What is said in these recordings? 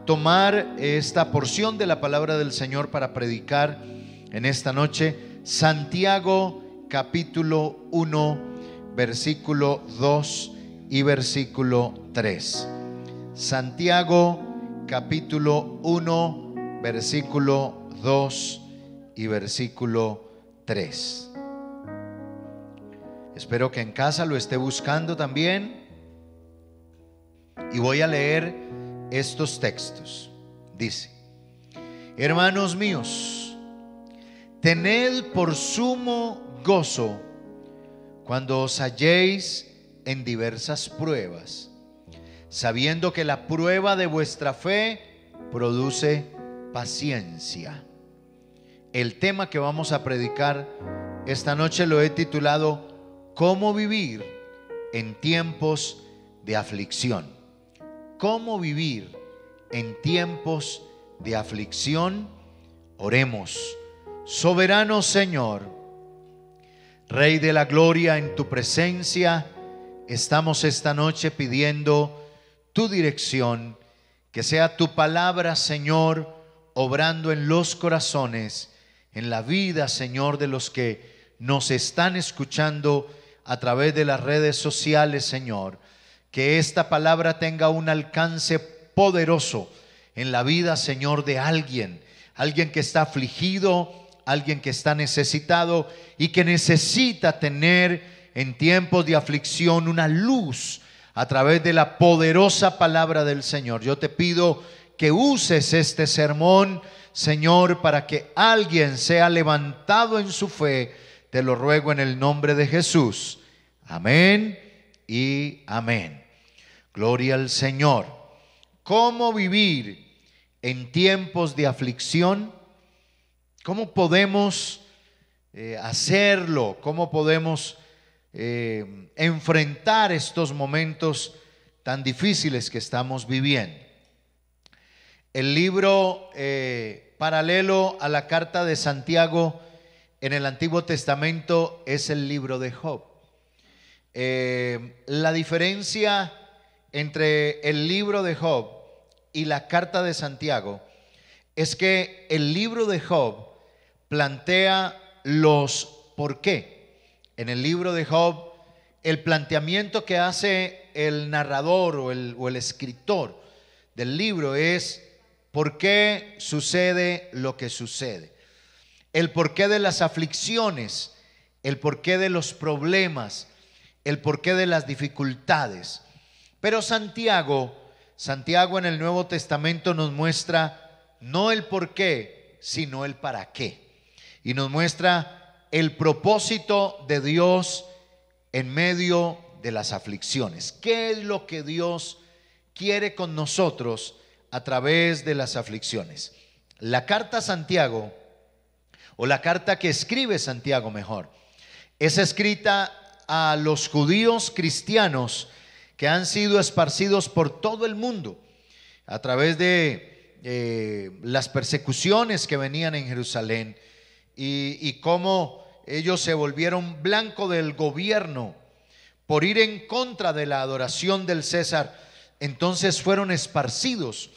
tomar esta porción de la palabra del Señor para predicar en esta noche. Santiago capítulo 1, versículo 2 y versículo 3. Santiago capítulo 1, versículo 2 y versículo 3. Espero que en casa lo esté buscando también. Y voy a leer estos textos. Dice: hermanos míos, tened por sumo gozo cuando os halléis en diversas pruebas, sabiendo que la prueba de vuestra fe produce paciencia. El tema que vamos a predicar esta noche lo he titulado ¿Cómo vivir en tiempos de aflicción? ¿Cómo vivir en tiempos de aflicción? Oremos. Soberano Señor, Rey de la gloria, en tu presencia estamos esta noche pidiendo tu dirección, que sea tu palabra, Señor, obrando en los corazones, en la vida, Señor, de los que nos están escuchando a través de las redes sociales, Señor. Que esta palabra tenga un alcance poderoso en la vida, Señor, de alguien que está afligido, alguien que está necesitado y que necesita tener en tiempos de aflicción una luz a través de la poderosa palabra del Señor. Yo te pido que uses este sermón, Señor, para que alguien sea levantado en su fe. Te lo ruego en el nombre de Jesús. Amén y amén. Gloria al Señor. ¿Cómo vivir en tiempos de aflicción? ¿Cómo podemos hacerlo? ¿Cómo podemos enfrentar estos momentos tan difíciles que estamos viviendo? El libro paralelo a la carta de Santiago en el Antiguo Testamento es el libro de Job. La diferencia entre el libro de Job y la carta de Santiago es que el libro de Job plantea los por qué. En el libro de Job, el planteamiento que hace el narrador o el escritor del libro es por qué sucede lo que sucede, el porqué de las aflicciones, el porqué de los problemas, el porqué de las dificultades. Pero Santiago en el Nuevo Testamento nos muestra no el porqué, sino el para qué. Y nos muestra el propósito de Dios en medio de las aflicciones. ¿Qué es lo que Dios quiere con nosotros a través de las aflicciones? La carta a Santiago, o la carta que escribe Santiago mejor, es escrita a los judíos cristianos que han sido esparcidos por todo el mundo a través de las persecuciones que venían en Jerusalén y cómo ellos se volvieron blanco del gobierno por ir en contra de la adoración del César. Entonces fueron esparcidos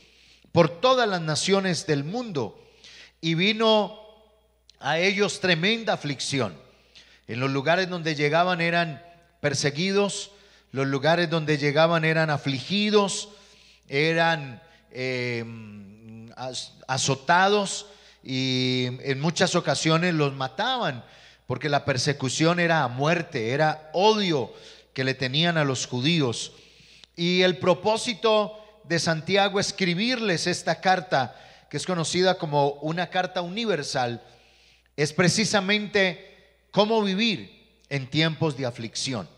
por todas las naciones del mundo y vino a ellos tremenda aflicción. En los lugares donde llegaban eran perseguidos, los lugares donde llegaban eran afligidos, eran azotados y en muchas ocasiones los mataban, porque la persecución era a muerte, era odio que le tenían a los judíos. Y el propósito de Santiago escribirles esta carta, que es conocida como una carta universal, es precisamente cómo vivir en tiempos de aflicción,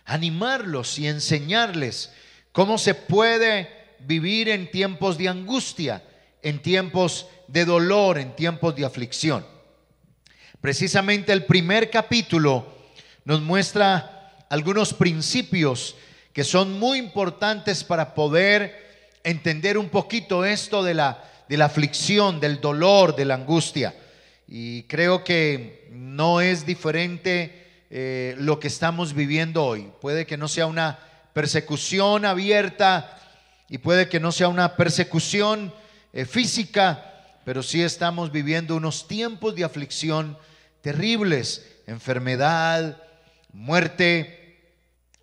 animarlos y enseñarles cómo se puede vivir en tiempos de angustia, en tiempos de dolor, en tiempos de aflicción. Precisamente el primer capítulo nos muestra algunos principios que son muy importantes para poder entender un poquito esto de la aflicción, del dolor, de la angustia. Y creo que no es diferente lo que estamos viviendo hoy. Puede que no sea una persecución abierta y puede que no sea una persecución física, pero sí estamos viviendo unos tiempos de aflicción terribles, enfermedad, muerte,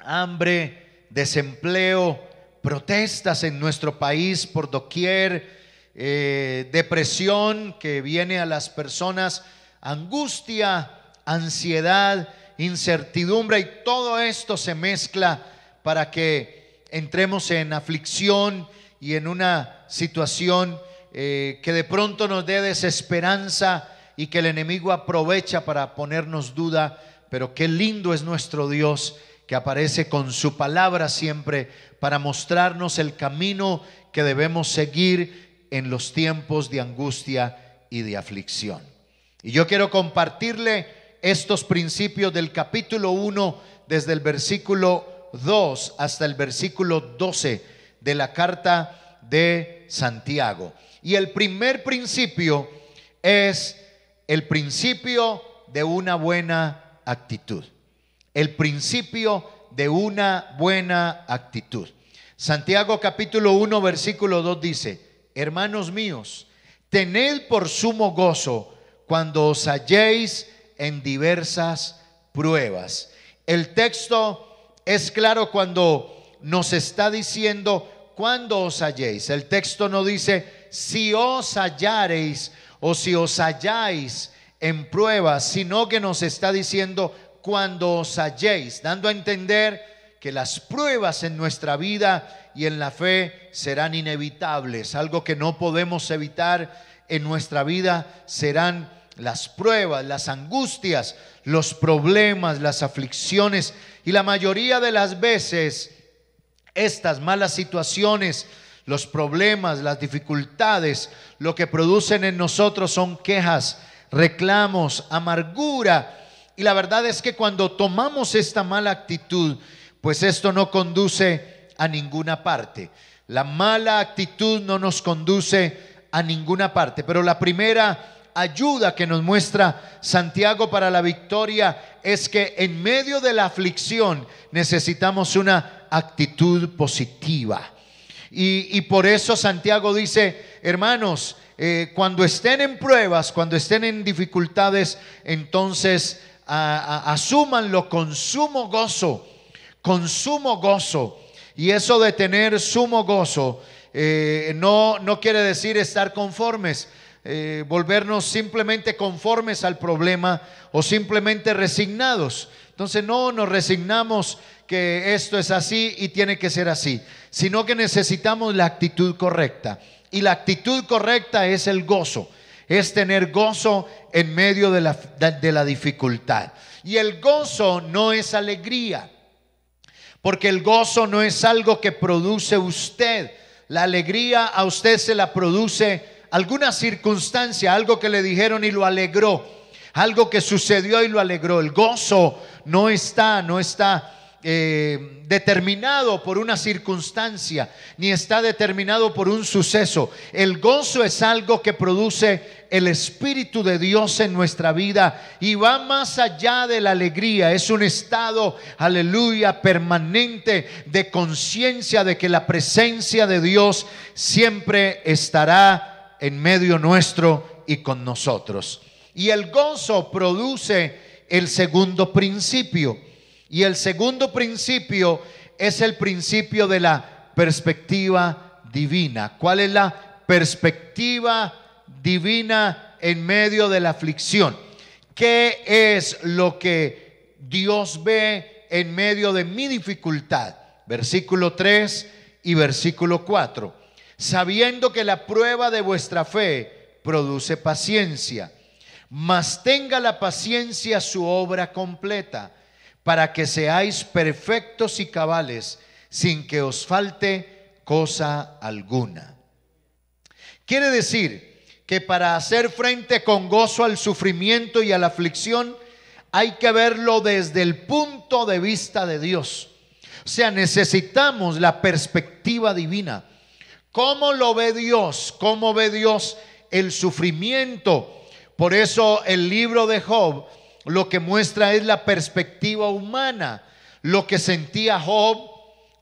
hambre, desempleo, protestas en nuestro país por doquier, depresión que viene a las personas, angustia, ansiedad, incertidumbre, y todo esto se mezcla para que entremos en aflicción y en una situación que de pronto nos dé desesperanza y que el enemigo aprovecha para ponernos duda. Pero qué lindo es nuestro Dios, que aparece con su palabra siempre para mostrarnos el camino que debemos seguir en los tiempos de angustia y de aflicción. Y yo quiero compartirle estos principios del capítulo 1, desde el versículo 2 hasta el versículo 12 de la carta de Santiago. Y el primer principio es el principio de una buena actitud. El principio de una buena actitud. Santiago capítulo 1 versículo 2 dice: hermanos míos, tened por sumo gozo cuando os halléis en diversas pruebas. El texto es claro cuando nos está diciendo cuando os halléis. El texto no dice si os hallareis o si os halláis en pruebas, sino que nos está diciendo cuando os halléis, dando a entender que las pruebas en nuestra vida y en la fe serán inevitables. Algo que no podemos evitar en nuestra vida serán las pruebas, las angustias, los problemas, las aflicciones. Y la mayoría de las veces estas malas situaciones, los problemas, las dificultades, lo que producen en nosotros son quejas, reclamos, amargura. Y la verdad es que cuando tomamos esta mala actitud, pues esto no conduce a ninguna parte. La mala actitud no nos conduce a ninguna parte. Pero la primera ayuda que nos muestra Santiago para la victoria es que en medio de la aflicción necesitamos una actitud positiva. Y por eso Santiago dice: hermanos, cuando estén en pruebas, cuando estén en dificultades, entonces asúmanlo con sumo gozo, con sumo gozo. Y eso de tener sumo gozo no quiere decir estar conformes, volvernos simplemente conformes al problema o simplemente resignados. Entonces no nos resignamos que esto es así y tiene que ser así, sino que necesitamos la actitud correcta. Y la actitud correcta es el gozo, es tener gozo en medio de la dificultad. Y el gozo no es alegría, porque el gozo no es algo que produce usted. La alegría a usted se la produce alguna circunstancia, algo que le dijeron y lo alegró, algo que sucedió y lo alegró. El gozo no está determinado por una circunstancia, ni está determinado por un suceso. El gozo es algo que produce el Espíritu de Dios en nuestra vida y va más allá de la alegría. Es un estado, aleluya, permanente de conciencia de que la presencia de Dios siempre estará en medio nuestro y con nosotros. Y el gozo produce el segundo principio. Y el segundo principio es el principio de la perspectiva divina. ¿Cuál es la perspectiva divina en medio de la aflicción? ¿Qué es lo que Dios ve en medio de mi dificultad? Versículo 3 y versículo 4. Sabiendo que la prueba de vuestra fe produce paciencia, mas tenga la paciencia su obra completa, para que seáis perfectos y cabales, sin que os falte cosa alguna. Quiere decir que para hacer frente con gozo al sufrimiento y a la aflicción, hay que verlo desde el punto de vista de Dios. O sea, necesitamos la perspectiva divina. ¿Cómo lo ve Dios? ¿Cómo ve Dios el sufrimiento? Por eso el libro de Job lo que muestra es la perspectiva humana, lo que sentía Job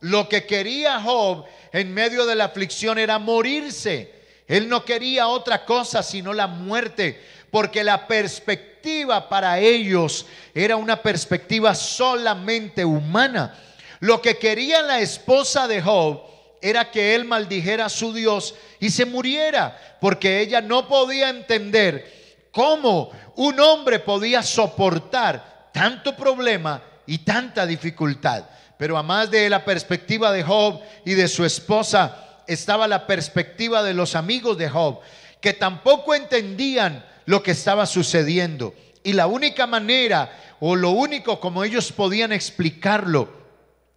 lo que quería Job en medio de la aflicción era morirse. Él no quería otra cosa sino la muerte, porque la perspectiva para ellos era una perspectiva solamente humana. Lo que quería la esposa de Job era que él maldijera a su Dios y se muriera, porque ella no podía entender cómo un hombre podía soportar tanto problema y tanta dificultad. Pero además de la perspectiva de Job y de su esposa, estaba la perspectiva de los amigos de Job, que tampoco entendían lo que estaba sucediendo. Y la única manera, o lo único como ellos podían explicarlo,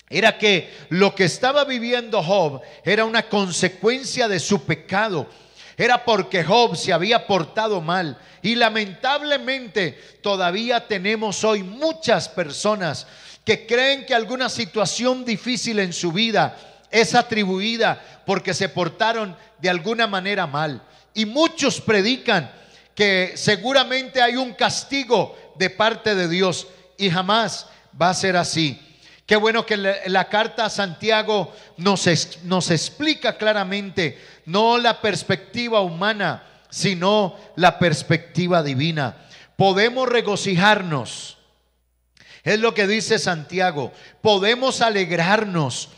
era que lo que estaba viviendo Job era una consecuencia de su pecado. Era porque Job se había portado mal. Y lamentablemente todavía tenemos hoy muchas personas que creen que alguna situación difícil en su vida es atribuida porque se portaron de alguna manera mal. Y muchos predican que seguramente hay un castigo de parte de Dios, y jamás va a ser así. Qué bueno que la carta a Santiago nos explica claramente no la perspectiva humana, sino la perspectiva divina. Podemos regocijarnos, es lo que dice Santiago. Podemos alegrarnos,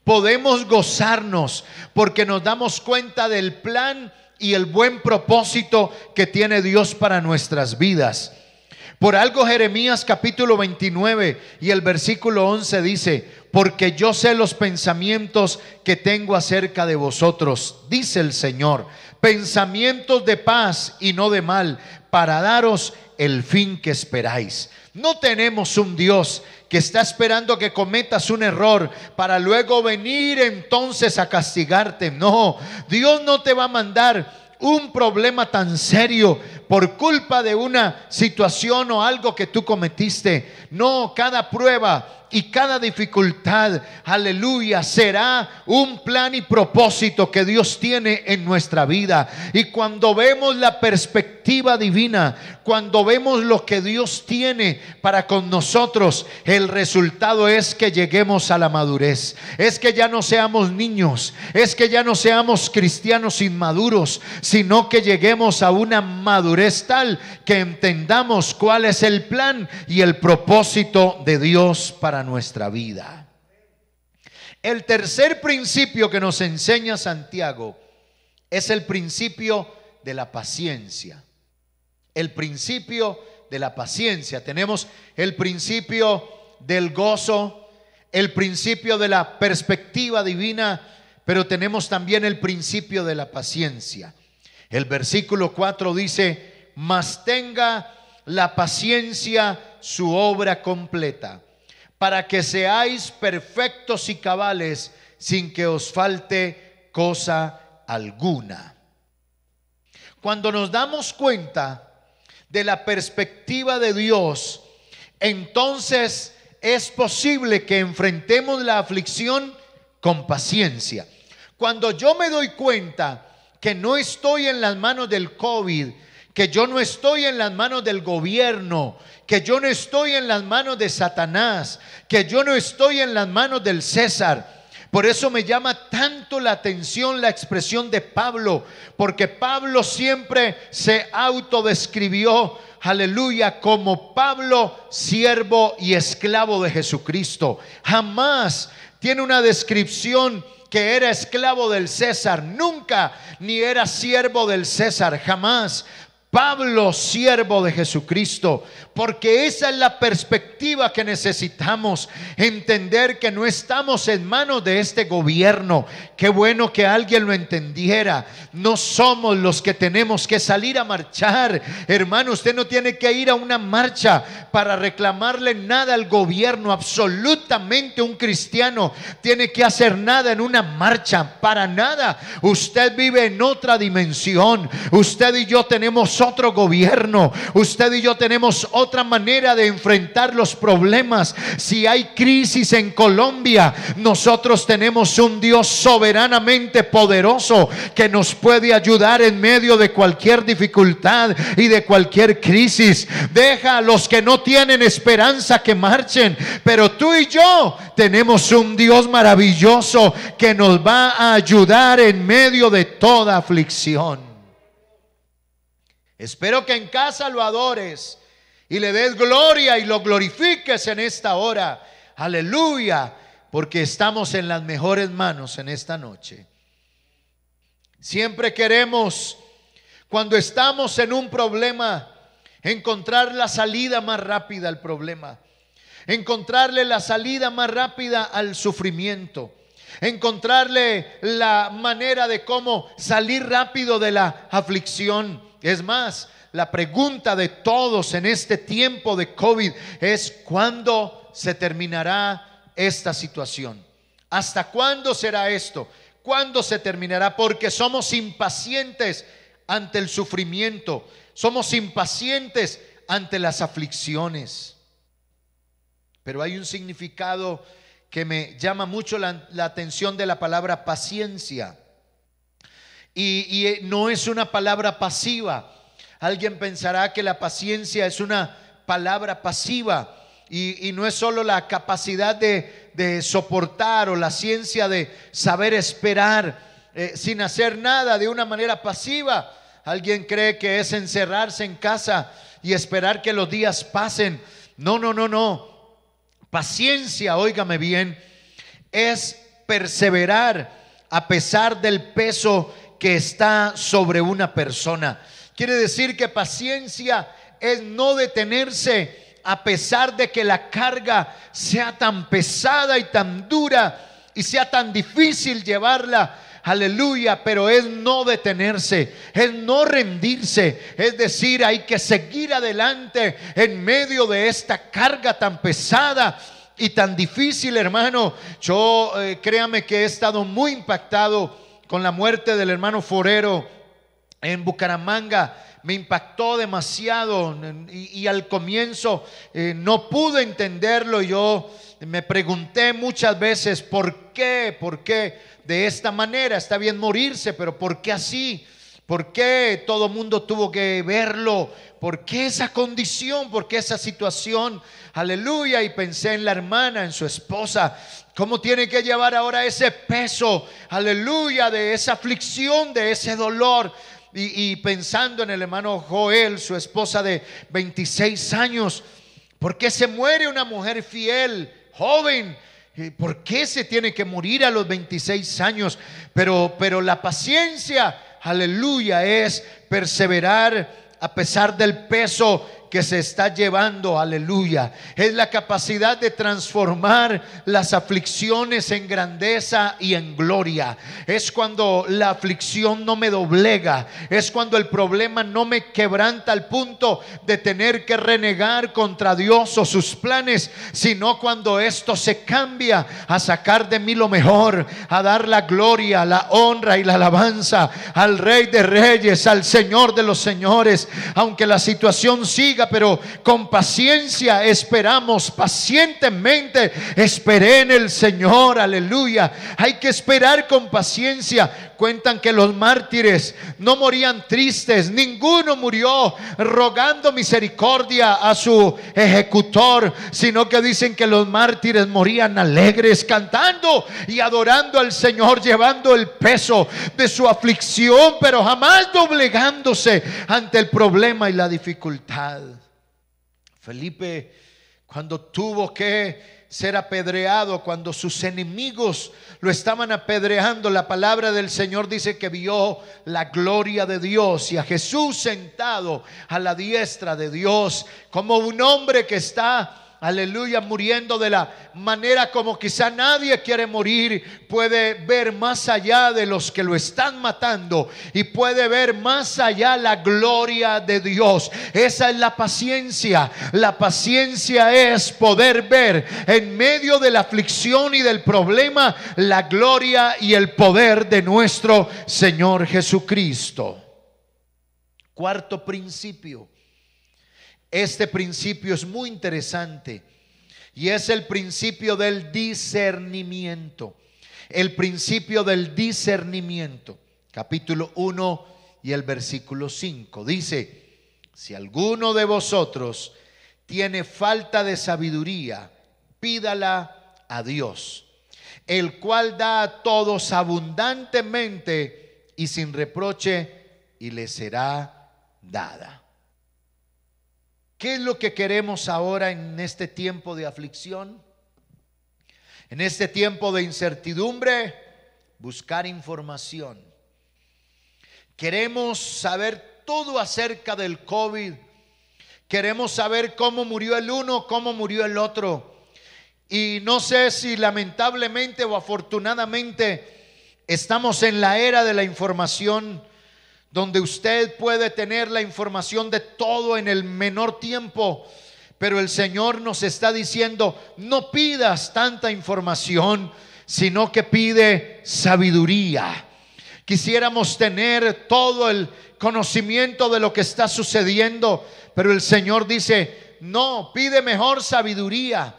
podemos gozarnos, porque nos damos cuenta del plan y el buen propósito que tiene Dios para nuestras vidas. Por algo Jeremías capítulo 29 y el versículo 11 dice: porque yo sé los pensamientos que tengo acerca de vosotros, dice el Señor, pensamientos de paz y no de mal, para daros el fin que esperáis. No tenemos un Dios que está esperando que cometas un error para luego venir entonces a castigarte. No, Dios no te va a mandar un problema tan serio por culpa de una situación o algo que tú cometiste. No, cada prueba y cada dificultad, aleluya, será un plan y propósito que Dios tiene en nuestra vida. Y cuando vemos la perspectiva divina, cuando vemos lo que Dios tiene para con nosotros, el resultado es que lleguemos a la madurez. Es que ya no seamos niños, es que ya no seamos cristianos inmaduros, sino que lleguemos a una madurez tal que entendamos cuál es el plan y el propósito de Dios para nuestra vida. El tercer principio que nos enseña Santiago es el principio de la paciencia. El principio de la paciencia. Tenemos el principio del gozo, el principio de la perspectiva divina, pero tenemos también el principio de la paciencia. El versículo 4 dice: mas tenga la paciencia su obra completa, para que seáis perfectos y cabales, sin que os falte cosa alguna. Cuando nos damos cuenta de la perspectiva de Dios, entonces es posible que enfrentemos la aflicción con paciencia. Cuando yo me doy cuenta que no estoy en las manos del COVID, que yo no estoy en las manos del gobierno, que yo no estoy en las manos de Satanás, que yo no estoy en las manos del César. Por eso me llama tanto la atención la expresión de Pablo, porque Pablo siempre se autodescribió, aleluya, como Pablo, siervo y esclavo de Jesucristo. Jamás tiene una descripción que era esclavo del César, nunca, ni era siervo del César, jamás. Pablo, siervo de Jesucristo, porque esa es la perspectiva que necesitamos, entender que no estamos en manos de este gobierno. Qué bueno que alguien lo entendiera. No somos los que tenemos que salir a marchar. Hermano, usted no tiene que ir a una marcha para reclamarle nada al gobierno. Absolutamente un cristiano tiene que hacer nada en una marcha, para nada. Usted vive en otra dimensión. Usted y yo tenemos otro gobierno. Usted y yo tenemos otra manera de enfrentar los problemas. Si hay crisis en Colombia, nosotros tenemos un Dios soberanamente poderoso que nos puede ayudar en medio de cualquier dificultad y de cualquier crisis. Deja a los que no tienen esperanza que marchen, pero tú y yo tenemos un Dios maravilloso que nos va a ayudar en medio de toda aflicción. Espero que en casa lo adores y le des gloria y lo glorifiques en esta hora. Aleluya, porque estamos en las mejores manos en esta noche. Siempre queremos, cuando estamos en un problema, encontrar la salida más rápida al problema, encontrarle la salida más rápida al sufrimiento, encontrarle la manera de cómo salir rápido de la aflicción. Es más, la pregunta de todos en este tiempo de COVID es: ¿cuándo se terminará esta situación? ¿Hasta cuándo será esto? ¿Cuándo se terminará? Porque somos impacientes ante el sufrimiento, somos impacientes ante las aflicciones. Pero hay un significado que me llama mucho la atención de la palabra paciencia. Y no es una palabra pasiva. Alguien pensará que la paciencia es una palabra pasiva. Y no es solo la capacidad de soportar o la ciencia de saber esperar sin hacer nada de una manera pasiva. Alguien cree que es encerrarse en casa y esperar que los días pasen. No. Paciencia, óigame bien, es perseverar a pesar del peso que está sobre una persona. Quiere decir que paciencia es no detenerse a pesar de que la carga sea tan pesada y tan dura y sea tan difícil llevarla. Aleluya, pero es no detenerse, es no rendirse, es decir, hay que seguir adelante en medio de esta carga tan pesada y tan difícil, hermano. Yo créame que he estado muy impactado con la muerte del hermano Forero en Bucaramanga. Me impactó demasiado y al comienzo no pude entenderlo. Yo me pregunté muchas veces ¿por qué de esta manera? Está bien morirse, pero ¿por qué así? ¿Por qué todo el mundo tuvo que verlo? ¿Por qué esa condición? ¿Por qué esa situación? Aleluya. Y pensé en la hermana, en su esposa, cómo tiene que llevar ahora ese peso, aleluya, de esa aflicción, de ese dolor. Y pensando en el hermano Joel, su esposa de 26 años, ¿por qué se muere una mujer fiel, joven? ¿Por qué se tiene que morir a los 26 años? Pero la paciencia, aleluya, es perseverar a pesar del peso que se está llevando, aleluya. Es la capacidad de transformar las aflicciones en grandeza y en gloria. Es cuando la aflicción no me doblega, es cuando el problema no me quebranta al punto de tener que renegar contra Dios o sus planes, sino cuando esto se cambia a sacar de mí lo mejor, a dar la gloria, la honra y la alabanza al Rey de Reyes, al Señor de los Señores. Aunque la situación siga, pero con paciencia esperamos, pacientemente esperé en el Señor, aleluya. Hay que esperar con paciencia. Cuentan que los mártires no morían tristes, ninguno murió rogando misericordia a su ejecutor, sino que dicen que los mártires morían alegres, cantando y adorando al Señor, llevando el peso de su aflicción, pero jamás doblegándose ante el problema y la dificultad. Felipe, cuando tuvo que ser apedreado, cuando sus enemigos lo estaban apedreando, la palabra del Señor dice que vio la gloria de Dios y a Jesús sentado a la diestra de Dios, como un hombre que está, aleluya, muriendo de la manera como quizá nadie quiere morir. Puede ver más allá de los que lo están matando y puede ver más allá la gloria de Dios. Esa es la paciencia. La paciencia es poder ver en medio de la aflicción y del problema la gloria y el poder de nuestro Señor Jesucristo. Cuarto principio. Este principio es muy interesante y es el principio del discernimiento. El principio del discernimiento. Capítulo 1 y el versículo 5. Dice: si alguno de vosotros tiene falta de sabiduría, pídala a Dios, el cual da a todos abundantemente y sin reproche, y le será dada. ¿Qué es lo que queremos ahora en este tiempo de aflicción? En este tiempo de incertidumbre, buscar información. Queremos saber todo acerca del COVID. Queremos saber cómo murió el uno, cómo murió el otro. Y no sé si lamentablemente o afortunadamente estamos en la era de la información, donde usted puede tener la información de todo en el menor tiempo. Pero el Señor nos está diciendo: no pidas tanta información, sino que pide sabiduría. Quisiéramos tener todo el conocimiento de lo que está sucediendo, pero el Señor dice: no, pide mejor sabiduría.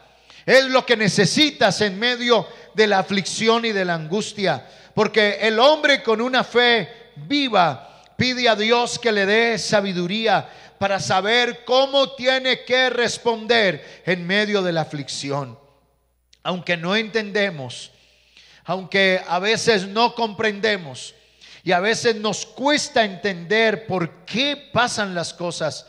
Es lo que necesitas en medio de la aflicción y de la angustia, porque el hombre con una fe viva pide a Dios que le dé sabiduría para saber cómo tiene que responder en medio de la aflicción. Aunque no entendemos, aunque a veces no comprendemos y a veces nos cuesta entender por qué pasan las cosas,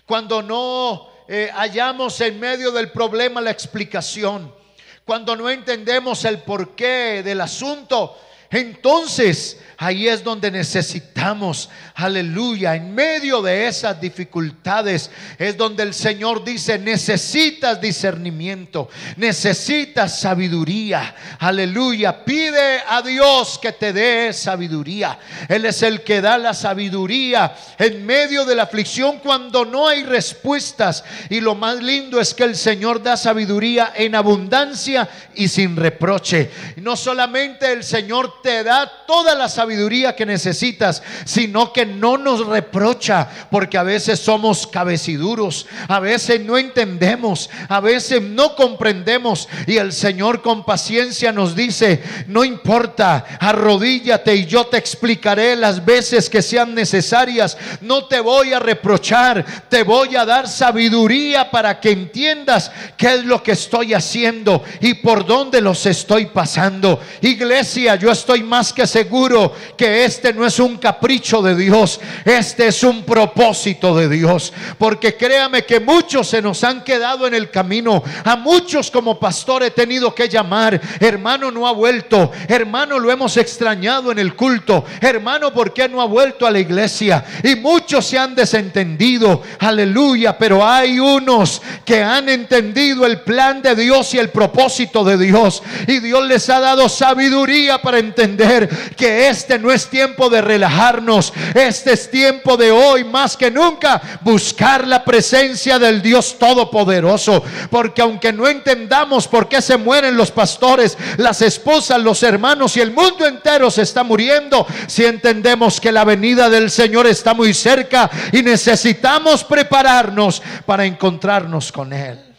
cuando no hallamos en medio del problema la explicación, cuando no entendemos el porqué del asunto, entonces ahí es donde necesitamos, aleluya, en medio de esas dificultades es donde el Señor dice: necesitas discernimiento, necesitas sabiduría, aleluya. Pide a Dios que te dé sabiduría. Él es el que da la sabiduría en medio de la aflicción cuando no hay respuestas. Y lo más lindo es que el Señor da sabiduría en abundancia y sin reproche. Y no solamente el Señor te da toda la sabiduría que necesitas, sino que no nos reprocha, porque a veces somos cabeciduros, a veces no entendemos, a veces no comprendemos, y el Señor con paciencia nos dice: no importa, arrodíllate y yo te explicaré las veces que sean necesarias. No te voy a reprochar, te voy a dar sabiduría para que entiendas qué es lo que estoy haciendo y por dónde los estoy pasando. Iglesia, yo estoy más que seguro que este no es un capricho de Dios, este es un propósito de Dios, porque créame que muchos se nos han quedado en el camino. A muchos como pastor he tenido que llamar: hermano, no ha vuelto, hermano, lo hemos extrañado en el culto, hermano, ¿por qué no ha vuelto a la iglesia? Y muchos se han desentendido, aleluya, pero hay unos que han entendido el plan de Dios y el propósito de Dios, y Dios les ha dado sabiduría para entender que este no es tiempo de relajarnos, este es tiempo de hoy más que nunca buscar la presencia del Dios Todopoderoso, porque aunque no entendamos por qué se mueren los pastores, las esposas, los hermanos y el mundo entero se está muriendo, si entendemos que la venida del Señor está muy cerca y necesitamos prepararnos para encontrarnos con Él.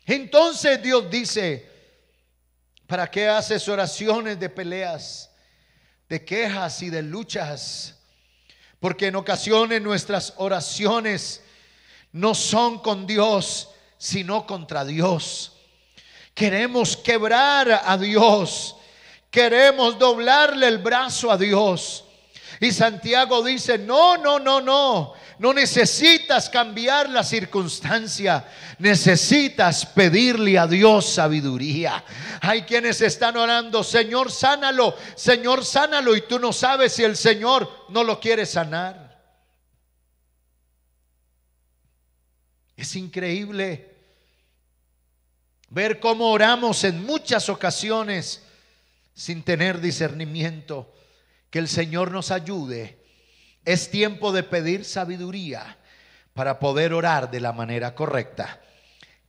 Entonces Dios dice: ¿para qué haces oraciones de peleas, de quejas y de luchas? Porque en ocasiones nuestras oraciones no son con Dios, sino contra Dios. Queremos quebrar a Dios, queremos doblarle el brazo a Dios. Y Santiago dice: no necesitas cambiar la circunstancia, necesitas pedirle a Dios sabiduría. Hay quienes están orando: Señor, sánalo, Señor, sánalo, y tú no sabes si el Señor no lo quiere sanar. Es increíble ver cómo oramos en muchas ocasiones sin tener discernimiento. Que el Señor nos ayude. Es tiempo de pedir sabiduría para poder orar de la manera correcta.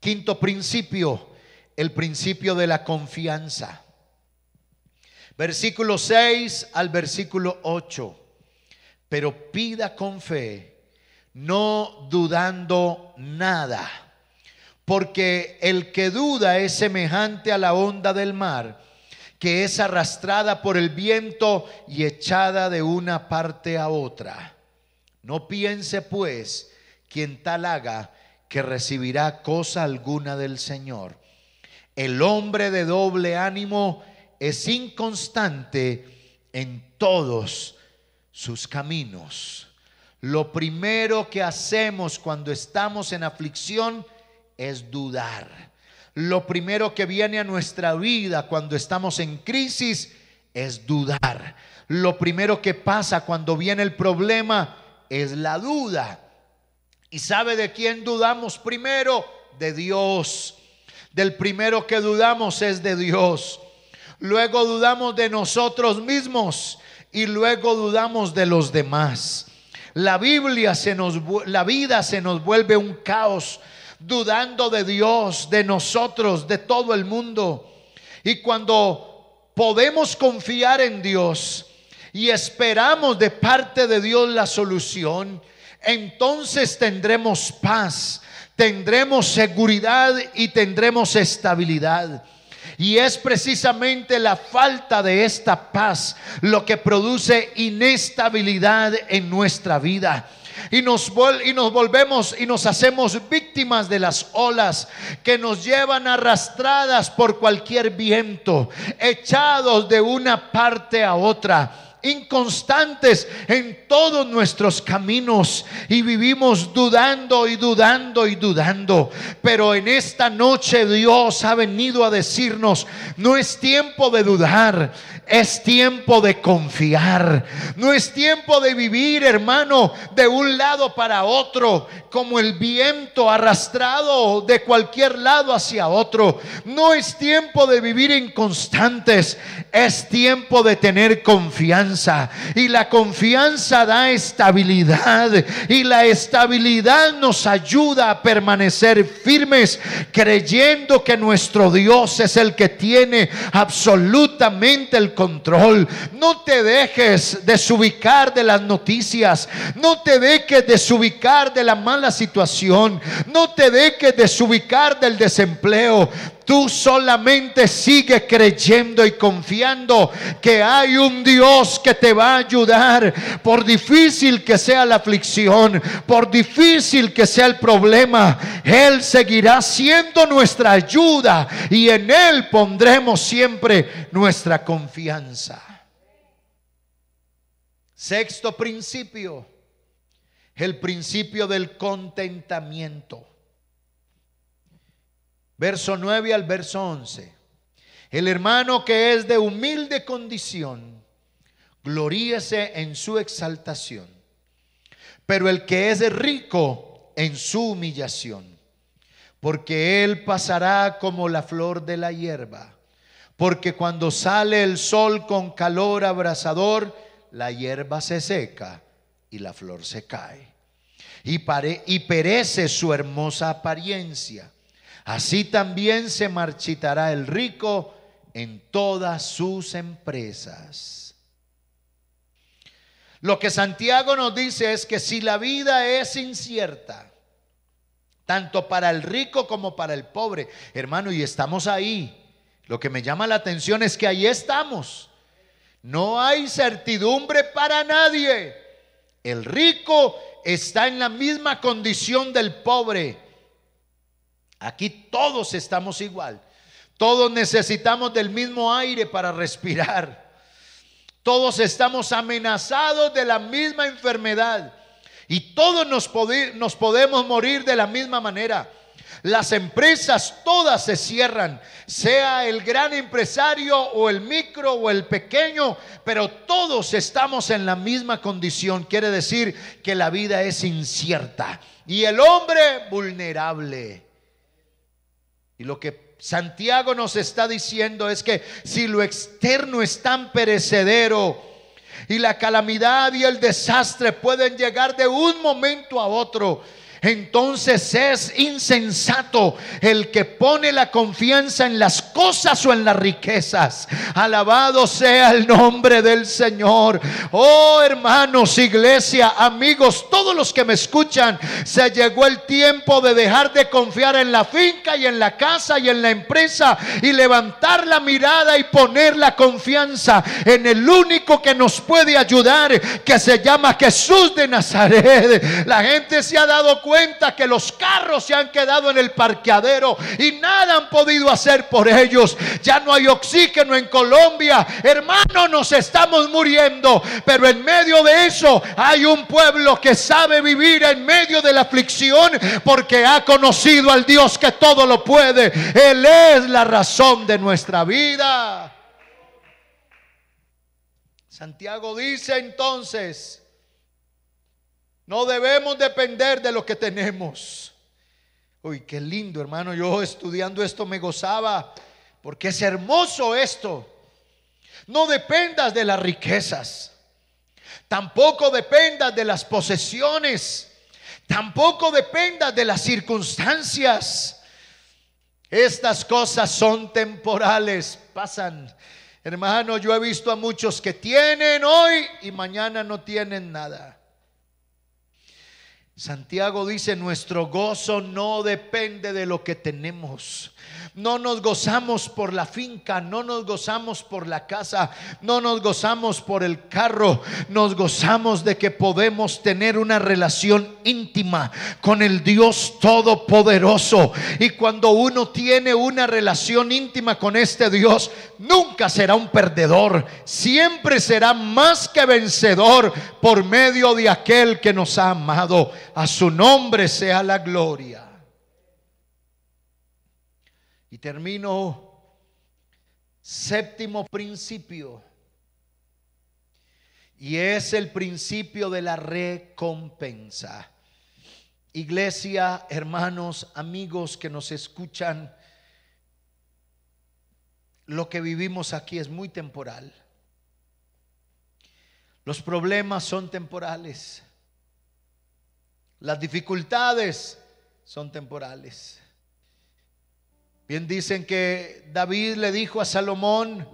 Quinto principio, el principio de la confianza. Versículo 6 al versículo 8. pero pida con fe, no dudando nada, porque el que duda es semejante a la onda del mar, que es arrastrada por el viento y echada de una parte a otra. No piense pues quien tal haga que recibirá cosa alguna del Señor. El hombre de doble ánimo es inconstante en todos sus caminos. Lo primero que hacemos cuando estamos en aflicción es dudar. Lo primero que viene a nuestra vida cuando estamos en crisis es dudar. Lo primero que pasa cuando viene el problema es la duda. ¿Y sabe de quién dudamos primero? De Dios. Del primero que dudamos es de Dios. Luego dudamos de nosotros mismos y luego dudamos de los demás. La vida se nos vuelve un caos dudando de Dios, de nosotros, de todo el mundo. Y cuando podemos confiar en Dios y esperamos de parte de Dios la solución, entonces tendremos paz, tendremos seguridad y tendremos estabilidad. Y es precisamente la falta de esta paz lo que produce inestabilidad en nuestra vida. Y nos volvemos y nos hacemos víctimas de las olas que nos llevan arrastradas por cualquier viento, echados de una parte a otra, inconstantes en todos nuestros caminos, y vivimos dudando y dudando y dudando. Pero en esta noche Dios ha venido a decirnos: no es tiempo de dudar, es tiempo de confiar. No es tiempo de vivir, hermano, de un lado para otro, como el viento arrastrado de cualquier lado hacia otro. No es tiempo de vivir inconstantes, es tiempo de tener confianza. Y la confianza da estabilidad, y la estabilidad nos ayuda a permanecer firmes, creyendo que nuestro Dios es el que tiene absolutamente el control. No te dejes desubicar de las noticias, no te dejes desubicar de la mala situación, no te dejes desubicar del desempleo. Tú solamente sigue creyendo y confiando que hay un Dios que te va a ayudar. Por difícil que sea la aflicción, por difícil que sea el problema, Él seguirá siendo nuestra ayuda, y en Él pondremos siempre nuestra confianza. Sexto principio, el principio del contentamiento. Verso 9 al verso 11. El hermano que es de humilde condición, gloríese en su exaltación, pero el que es rico en su humillación, porque él pasará como la flor de la hierba. Porque cuando sale el sol con calor abrasador, la hierba se seca y la flor se cae, y perece su hermosa apariencia. Así también se marchitará el rico en todas sus empresas. Lo que Santiago nos dice es que si la vida es incierta, tanto para el rico como para el pobre, hermano, y estamos ahí. Lo que me llama la atención es que ahí estamos. No hay certidumbre para nadie. El rico está en la misma condición del pobre. Aquí todos estamos igual. Todos necesitamos del mismo aire para respirar. Todos estamos amenazados de la misma enfermedad, y todos nos podemos morir de la misma manera. Las empresas todas se cierran, sea el gran empresario o el micro o el pequeño, pero todos estamos en la misma condición. Quiere decir que la vida es incierta y el hombre vulnerable. Y lo que Santiago nos está diciendo es que si lo externo es tan perecedero y la calamidad y el desastre pueden llegar de un momento a otro, entonces es insensato el que pone la confianza en las cosas o en las riquezas. Alabado sea el nombre del Señor. Oh hermanos, iglesia, amigos, todos los que me escuchan, se llegó el tiempo de dejar de confiar en la finca y en la casa y en la empresa, y levantar la mirada y poner la confianza en el único que nos puede ayudar, que se llama Jesús de Nazaret. La gente se ha dado cuenta que los carros se han quedado en el parqueadero y nada han podido hacer por ellos. Ya no hay oxígeno en Colombia, hermano, nos estamos muriendo, pero en medio de eso hay un pueblo que sabe vivir en medio de la aflicción, porque ha conocido al Dios que todo lo puede. Él es la razón de nuestra vida. Santiago dice entonces, no debemos depender de lo que tenemos. Uy, qué lindo, hermano. Yo estudiando esto me gozaba, porque es hermoso esto. No dependas de las riquezas, tampoco dependas de las posesiones, tampoco dependas de las circunstancias. Estas cosas son temporales, pasan. Hermano, yo he visto a muchos que tienen hoy y mañana no tienen nada. Santiago dice, nuestro gozo no depende de lo que tenemos. No nos gozamos por la finca, no nos gozamos por la casa, no nos gozamos por el carro. Nos gozamos de que podemos tener una relación íntima con el Dios Todopoderoso. Y cuando uno tiene una relación íntima con este Dios, nunca será un perdedor, siempre será más que vencedor por medio de aquel que nos ha amado. A su nombre sea la gloria. Y termino, séptimo principio, y es el principio de la recompensa. Iglesia, hermanos, amigos que nos escuchan, lo que vivimos aquí es muy temporal. Los problemas son temporales. Las dificultades son temporales. Bien dicen que David le dijo a Salomón,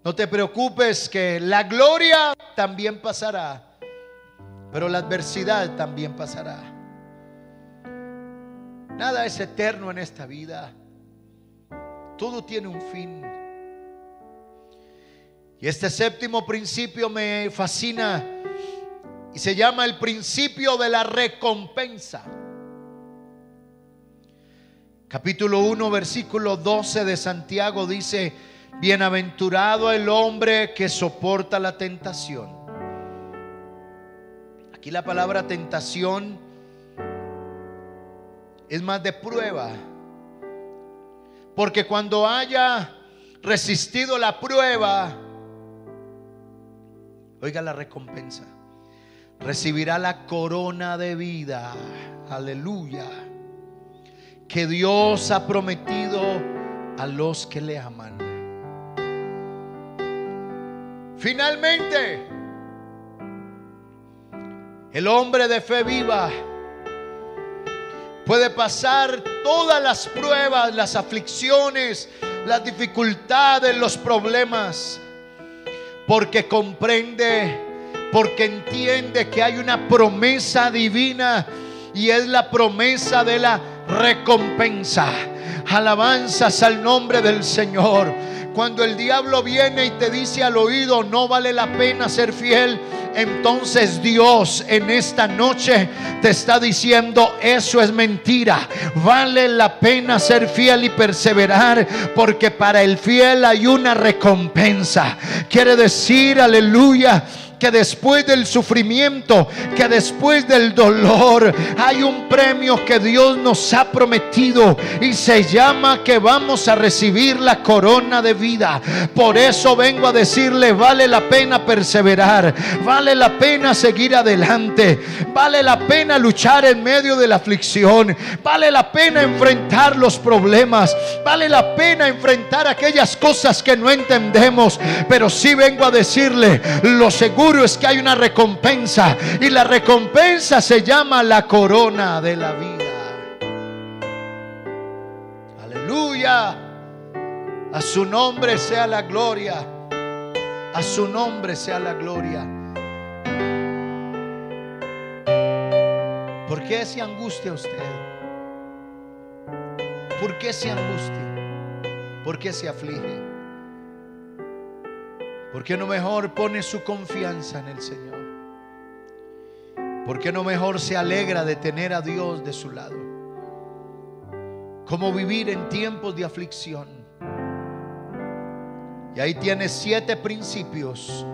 no te preocupes, que la gloria también pasará, pero la adversidad también pasará. Nada es eterno en esta vida. Todo tiene un fin. Y este séptimo principio me fascina y se llama el principio de la recompensa. Capítulo 1, versículo 12 de Santiago dice, bienaventurado el hombre que soporta la tentación. Aquí la palabra tentación es más de prueba, porque cuando haya resistido la prueba, oiga la recompensa, recibirá la corona de vida, aleluya, que Dios ha prometido a los que le aman. Finalmente, el hombre de fe viva puede pasar todas las pruebas, las aflicciones, las dificultades, los problemas, porque comprende, porque entiende que hay una promesa divina, y es la promesa de la recompensa. Alabanzas al nombre del Señor. Cuando el diablo viene y te dice al oído, no vale la pena ser fiel, entonces Dios en esta noche te está diciendo, eso es mentira. Vale la pena ser fiel y perseverar, porque para el fiel hay una recompensa. Quiere decir, aleluya, que después del sufrimiento, que después del dolor, hay un premio que Dios nos ha prometido, y se llama que vamos a recibir la corona de vida. Por eso vengo a decirle, vale la pena perseverar, vale la pena seguir adelante, vale la pena luchar en medio de la aflicción, vale la pena enfrentar los problemas, vale la pena enfrentar aquellas cosas que no entendemos. Pero sí vengo a decirle, lo seguro seguro es que hay una recompensa, y la recompensa se llama la corona de la vida. Aleluya. A su nombre sea la gloria. A su nombre sea la gloria. ¿Por qué se angustia usted? ¿Por qué se angustia? ¿Por qué se aflige? ¿Por qué no mejor pone su confianza en el Señor? ¿Por qué no mejor se alegra de tener a Dios de su lado? ¿Cómo vivir en tiempos de aflicción? Y ahí tiene 7 principios.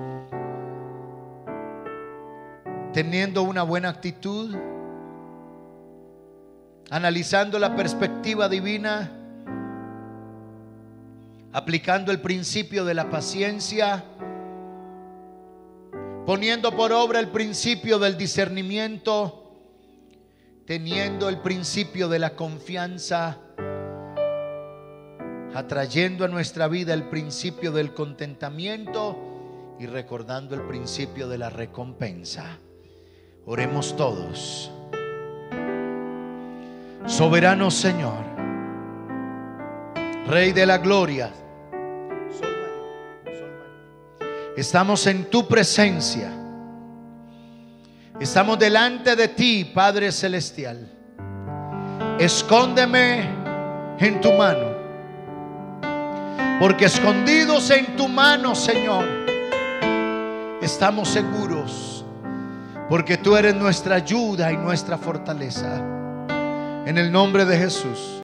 Teniendo una buena actitud, analizando la perspectiva divina, aplicando el principio de la paciencia, poniendo por obra el principio del discernimiento, teniendo el principio de la confianza, atrayendo a nuestra vida el principio del contentamiento y recordando el principio de la recompensa. Oremos todos. Soberano Señor, Rey de la gloria, estamos en tu presencia. Estamos delante de ti, Padre Celestial. Escóndeme en tu mano, porque escondidos en tu mano, Señor, estamos seguros, porque tú eres nuestra ayuda y nuestra fortaleza. En el nombre de Jesús.